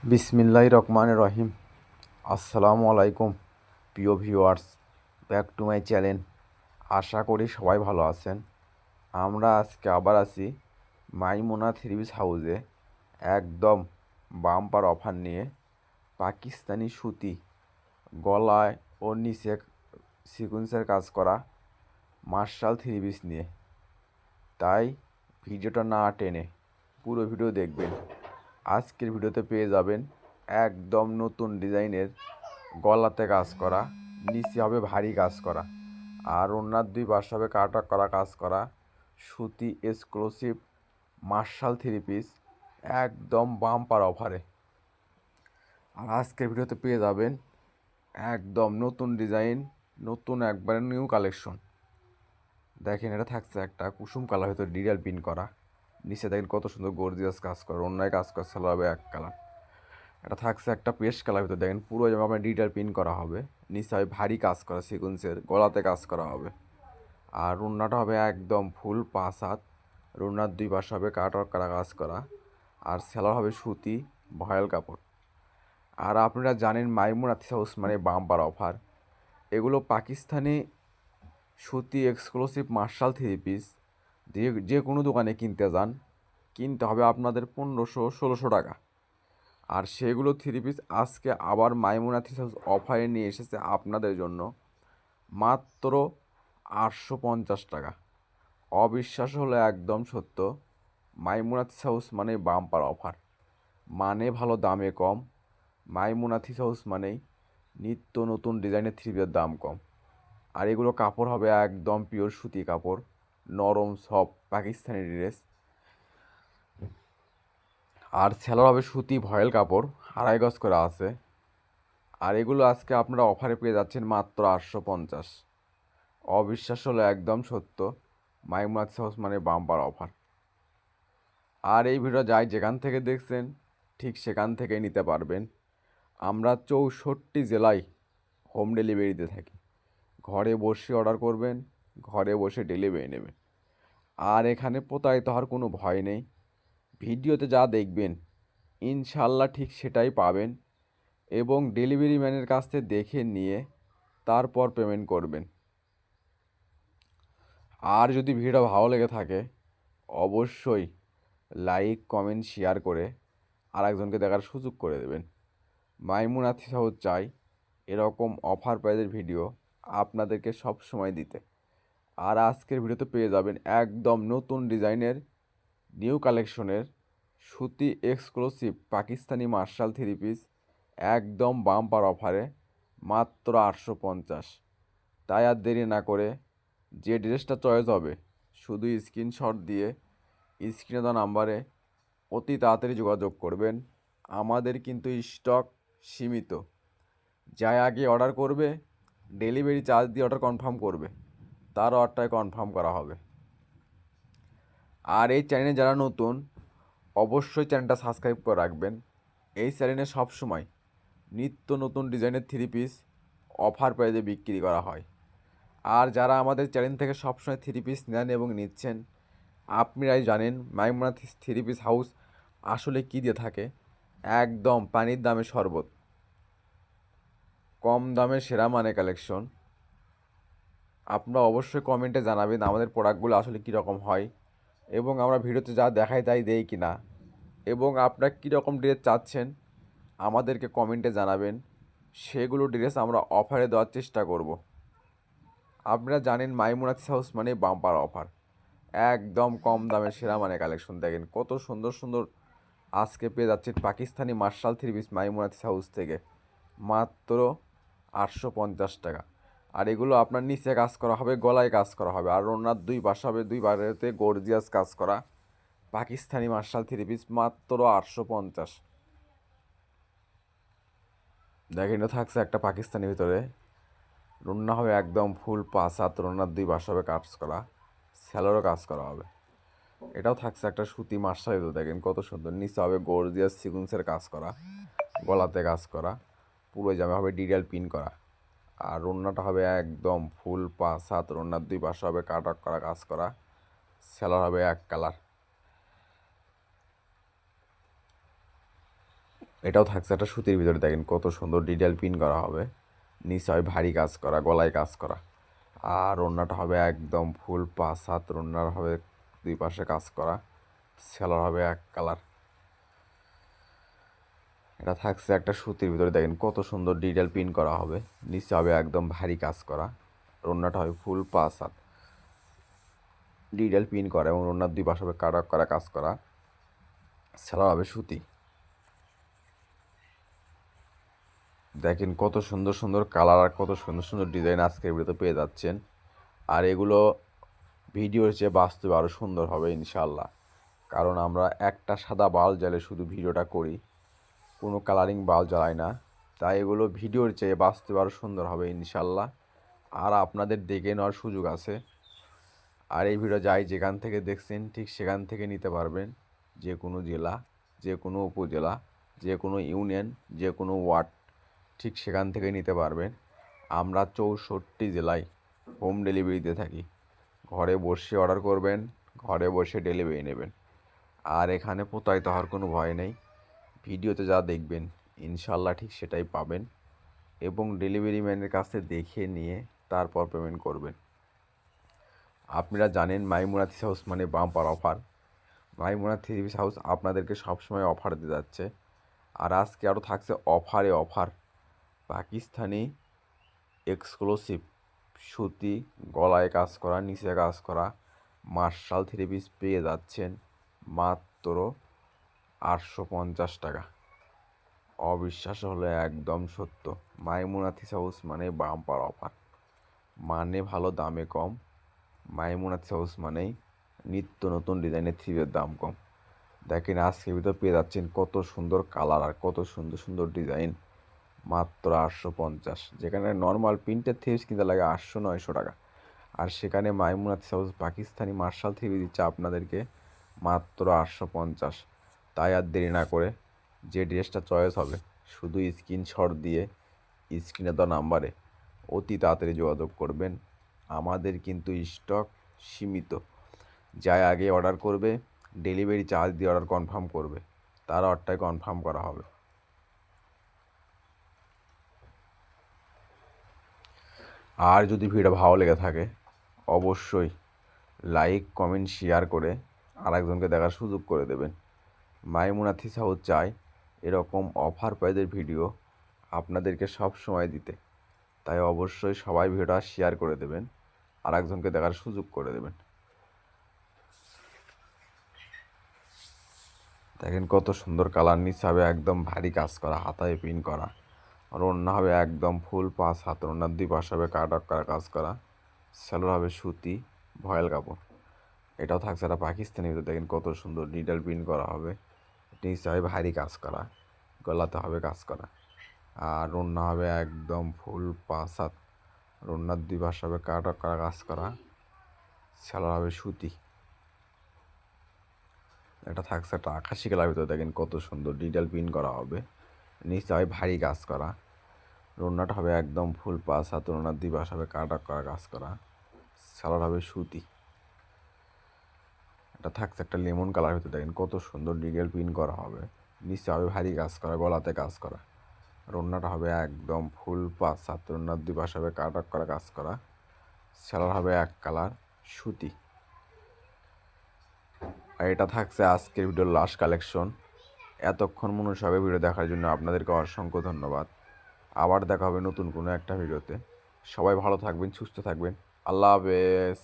বিসমিল্লাহির রহমানির রহিম। আসসালামু আলাইকুম প্রিয় viewers, back to my channel. আশা করি সবাই ভালো আছেন। আমরা আজকে আবার আছি মাইমুনা থ্রি পিস হাউসে একদম বাম্পার অফার নিয়ে। পাকিস্তানি সুতি গলায় ও নিচে সিকুয়েন্সের কাজ করা মার্শাল থ্রি পিস নিয়ে। তাই ভিডিওটা না টেনে পুরো ভিডিও দেখবেন। আজকের ভিডিওতে পেয়ে যাবেন একদম নতুন ডিজাইনের গলাতে কাজ করা, নিচে হবে ভারী কাজ করা, আর ওনার দুই পাশে হবে কাটা করা কাজ করা সুতি এক্সক্লুসিভ মার্শাল থ্রি পিস একদম বাম্পার অফারে। আর আজকের ভিডিওতে পেয়ে যাবেন একদম নতুন ডিজাইন, নতুন একবারে নিউ কালেকশন। দেখেন, এটা থাকছে একটা কুসুম কালার হয়তো ডিজিটাল প্রিন্ট করা, নিচে দেখেন কত সুন্দর গর্জিয়াস কাজ করা, অন্যায় কাজ করা, সালোয়ার হবে এক কালার। এটা থাকছে একটা পেস্ট কালার ভিতরে, দেখেন পুরো যেমন আপনার ডিজিটাল প্রিন্ট করা হবে, নিচে হবে ভারী কাজ করা সিকুয়েন্সের, গলাতে কাজ করা হবে। আর রুন্নাটা হবে একদম ফুল 5 হাত, রুন্নার দুই পাশে হবে কাটওয়ার্ক করা কাজ করা, আর সেলার হবে সুতি ভয়েল কাপড়। আর আপনারা জানেন মাইমুনা থ্রি পিস মানে বাম্পার অফার। এগুলো পাকিস্তানি সুতি এক্সক্লুসিভ মার্শাল থ্রি পিস যে কোনো দোকানে কিনতে যান, কিনতে হবে আপনাদের 1500-1600 টাকা। আর সেগুলো থ্রি পিস আজকে আবার মাইমুনা থ্রি পিস অফারে নিয়ে এসেছে আপনাদের জন্য মাত্র 850 টাকা। অবিশ্বাস হলো একদম সত্য, মাইমুনা থ্রি হাউস মানে বাম্পার অফার, মানে ভালো দামে কম। মাইমুনা থ্রি হাউস মানেই নিত্য নতুন ডিজাইনের থ্রি পিসের দাম কম। আর এগুলো কাপড় হবে একদম পিওর সুতি কাপড়, নরম সফট পাকিস্তানি ড্রেস। আর সেলার হবে সুতি ভয়েল কাপড়, 2.5 গজ করে আছে। আর এগুলো আজকে আপনারা অফারে পেয়ে যাচ্ছেন মাত্র 850। অবিশ্বাস হলো একদম সত্য, মাইমুনা হাউস মানে বাম্পার অফার। আর এই ভিডিও যাই যেখান থেকে দেখছেন ঠিক সেখান থেকেই নিতে পারবেন। আমরা 64 জেলায় হোম ডেলিভারিতে থাকি। ঘরে বসে অর্ডার করবেন, ঘরে বসে ডেলিভারি নেবেন। আর এখানে প্রতারিত হওয়ার কোনো ভয় নেই। ভিডিওতে যা দেখবেন ইনশাল্লাহ ঠিক সেটাই পাবেন, এবং ডেলিভারি ম্যানের কাছ থেকে দেখে নিয়ে তারপর পেমেন্ট করবেন। আর যদি ভিডিওটা ভালো লেগে থাকে অবশ্যই লাইক কমেন্ট শেয়ার করে আরেকজনকে দেখার সুযোগ করে দেবেন। মাইমুনা থ্রি হাউস চাই এরকম অফার প্রাইজের ভিডিও আপনাদেরকে সব সময় দিতে। আর আজকের ভিডিওতে পেয়ে যাবেন একদম নতুন ডিজাইনের নিউ কালেকশনের সুতি exclusive Pakistani marshal three piece একদম বাম্পার অফারে মাত্র 850। তাই আর দেরি না করে যে ড্রেসটা চয়েস হবে শুধু স্ক্রিনশট দিয়ে স্ক্রিনে দেওয়া নাম্বারে অতি তাড়াতাড়ি যোগাযোগ করবেন। আমাদের কিন্তু স্টক সীমিত, যাই আগে অর্ডার করবে ডেলিভারি চার্জ দিয়ে অর্ডার কনফার্ম করবে, তার অর্ডারটাই কনফার্ম করা হবে। আর এই চ্যানেলে যারা নতুন অবশ্যই চ্যানেলটা সাবস্ক্রাইব করে রাখবেন। এই চ্যানেলে সবসময় নিত্য নতুন ডিজাইনের থ্রি পিস অফার প্রাইজে বিক্রি করা হয়। আর যারা আমাদের চ্যানেল থেকে সবসময় থ্রি পিস নেন এবং নিচ্ছেন, আপনারাই জানেন মাইমুনা থ্রি পিস হাউস আসলে কী দিয়ে থাকে। একদম পানির দামে শরবত, কম দামে সেরা মানে কালেকশন। আপনারা অবশ্যই কমেন্টে জানাবেন আমাদের প্রোডাক্টগুলো আসলে কীরকম হয়, এবং আমরা ভিডিওতে যা দেখাই তাই দেই কি না, এবং আপনারা কীরকম ড্রেস চাচ্ছেন আমাদেরকে কমেন্টে জানাবেন। সেগুলো ড্রেস আমরা অফারে দেওয়ার চেষ্টা করব। আপনারা জানেন মাইমুনা হাউস মানে বাম্পার অফার, একদম কম দামে সেরা মানে কালেকশন। দেখেন কত সুন্দর সুন্দর আজকে পেয়ে যাচ্ছেন পাকিস্তানি মার্শাল থ্রি পিস মাইমুনা হাউস থেকে মাত্র 850 টাকা। আর এগুলো আপনার নিচে কাজ করা হবে, গলায় কাজ করা হবে, আর ওনার দুই পাশে হবে দুই বারেতে গর্জিয়াস কাজ করা পাকিস্তানি মার্শাল থ্রি পিস মাত্র 850। দেখেন থাকছে একটা পাকিস্তানি ভিতরে, রুন্না হবে একদম ফুল 5 হাত, রুন্নার দুই পাশে হবে কাজ করা, স্যালোরও কাজ করা হবে। এটাও থাকছে একটা সুতি মার্শাল, দেখেন কত সুন্দর, নিচে হবে গর্জিয়াস সিকুয়েন্সের কাজ করা, গলাতে কাজ করা, পুরো জামা হবে ডিটেল পিন করা। আর ওড়নাটা হবে একদম ফুল 5 হাত, ওড়নার দুই পাশে হবে কাট করা কাজ করা, সেলার হবে এক কালার। এটাও থাকছে একটা সুতির ভিতরে, দেখেন কত সুন্দর ডিটেল পিন করা হবে। নিচে হয় ভারী কাজ করা, গলায় কাজ করা। আর ওড়নাটা হবে একদম ফুল 5 হাত, ওড়নার হবে 2 পাশে কাজ করা, সেলার হবে এক কালার। এটা থাকছে একটা সুতির ভিতরে, দেখেন কত সুন্দর ডিটেল পিন করা হবে। নিচে হবে একদম ভারী কাজ করা, ওড়নাটা হবে ফুল 5 হাত, ডিটেল পিন করা এবং ওড়নার 2 পাশে হবে কাটা করা কাজ করা, সেলার হবে সুতি। দেখেন কত সুন্দর সুন্দর কালার আর কত সুন্দর সুন্দর ডিজাইন আজকের ভিডিওতে পেয়ে যাচ্ছেন। আর এগুলো ভিডিওর চেয়ে বাস্তবে আরও সুন্দর হবে ইনশাল্লাহ, কারণ আমরা একটা সাদা বাল্ব জ্বালে শুধু ভিডিওটা করি, কোনো কালারিং বাল্ব জ্বালাই না। তাই এগুলো ভিডিওর চেয়ে বাস্তবে আরও সুন্দর হবে ইনশাল্লাহ। আর আপনাদের দেখে নেওয়ার সুযোগ আছে। আর এই ভিডিও যাই যেখান থেকে দেখছেন ঠিক সেখান থেকে নিতে পারবেন, যে কোনো জেলা, যে কোনো উপজেলা, যে কোনো ইউনিয়ন, যে কোনো ওয়ার্ড, ঠিক সেখান থেকে নিতে পারবেন। আমরা 64 জেলায় হোম ডেলিভারি দিয়ে থাকি। ঘরে বসে অর্ডার করবেন, ঘরে বসে ডেলিভারি নেবেন। আর এখানে প্রতারিত হওয়ার কোনো ভয় নেই। ভিডিওতে যা দেখবেন ইনশাল্লাহ ঠিক সেটাই পাবেন, এবং ডেলিভারি ম্যানের কাছে দেখে নিয়ে তারপর পেমেন্ট করবেন। আপনারা জানেন মাইমুনা থ্রি হাউস মানে বাম্পার অফার। মাইমুনা থ্রি পিস হাউস আপনাদেরকে সবসময় অফার দিয়ে যাচ্ছে। আর আজকে আরও থাকছে অফারে অফার। পাকিস্তানি এক্সক্লুসিভ সুতি, গলায় কাজ করা, নিচে কাজ করা মার্শাল থ্রি পিস পেয়ে যাচ্ছেন মাত্র 850 টাকা। অবিশ্বাস হলে একদম সত্য। মাইমুনা থ্রি হাউস মানে বাম্পার অফার, মানে ভালো দামে কম। মাইমুনা থ্রি হাউস মানেই নিত্য নতুন ডিজাইনের থ্রিপের দাম কম। দেখেন আজকের ভিতরে পেয়ে যাচ্ছেন কত সুন্দর কালার আর কত সুন্দর সুন্দর ডিজাইন মাত্র 850। যেখানে নর্মাল প্রিন্টের থ্রিপিস কিনতে লাগে 800-900 টাকা, আর সেখানে মাইমুনা থ্রি হাউস পাকিস্তানি মার্শাল থ্রি দিচ্ছে আপনাদেরকে মাত্র 850। তাই আর দেরি না করে যে ড্রেসটা চয়েস হবে শুধু স্ক্রিনশট দিয়ে স্ক্রিনে দেওয়া নাম্বারে অতি তাড়াতাড়ি যোগাযোগ করবেন। আমাদের কিন্তু স্টক সীমিত। যাই আগে অর্ডার করবে, ডেলিভারি চার্জ দিয়ে অর্ডার কনফার্ম করবে, তার অর্ডারটাই কনফার্ম করা হবে। আর যদি ভিডিও ভালো লেগে থাকে অবশ্যই লাইক কমেন্ট শেয়ার করে আরেকজনকে দেখার সুযোগ করে দেবেন। মাইমুনা থ্রি হাউস চাই এরকম অফার প্রাইজের ভিডিও আপনাদেরকে সব সময় দিতে। তাই অবশ্যই সবাই ভিডিওটা শেয়ার করে দেবেন, আরেকজনকে দেখার সুযোগ করে দেবেন। দেখেন কত সুন্দর কালার। নিচে হবে একদম ভারী কাজ করা, হাতায় পিন করা, আর ওড়না হবে একদম ফুল 5 হাত, ওড়নার 2 পাশে হবে কাট করা কাজ করা, সেলোর হবে সুতি ভয়েল কাপড়। এটাও থাকছে একটা পাকিস্তানি ভিতরে, দেখেন কত সুন্দর ডিটেল প্রিন্ট করা হবে। নিচে হবে ভারী কাজ করা, গলাতে হবে কাজ করা, আর ওড়না হবে একদম ফুল 5 হাত, ওড়নার 2 পাশে হবে কাট করা কাজ করা, সেলোর হবে সুতি। এটা থাকছে একটা আকাশি কালার ভিতরে, দেখেন কত সুন্দর ডিটেল প্রিন্ট করা হবে। নিচে হয় ভারী কাজ করা, ওড়নাটা হবে একদম ফুল 5 হাত, ওড়নার 2 পাশে হবে কাটা করা কাজ করা, সেলোর হবে সুতি। এটা থাকছে একটা লেমন কালার ভিতরে, দেখেন কত সুন্দর ডিটেল প্রিন্ট করা হবে। নিচে হবে ভারী কাজ করা, গলাতে কাজ করা, ওড়নাটা হবে একদম ফুল 5 হাত, ওড়নার 2 পাশে হবে কাটা করা কাজ করা, সেলোর হবে এক কালার সুতি। আর এটা থাকছে আজকের ভিডিওর লাস্ট কালেকশন। এতক্ষণ মনোযোগের ভিডিও দেখার জন্য আপনাদেরকে অসংখ্য ধন্যবাদ। আবার দেখা হবে নতুন কোনো একটা ভিডিওতে। সবাই ভালো থাকবেন, সুস্থ থাকবেন। আল্লাহ হাফেজ।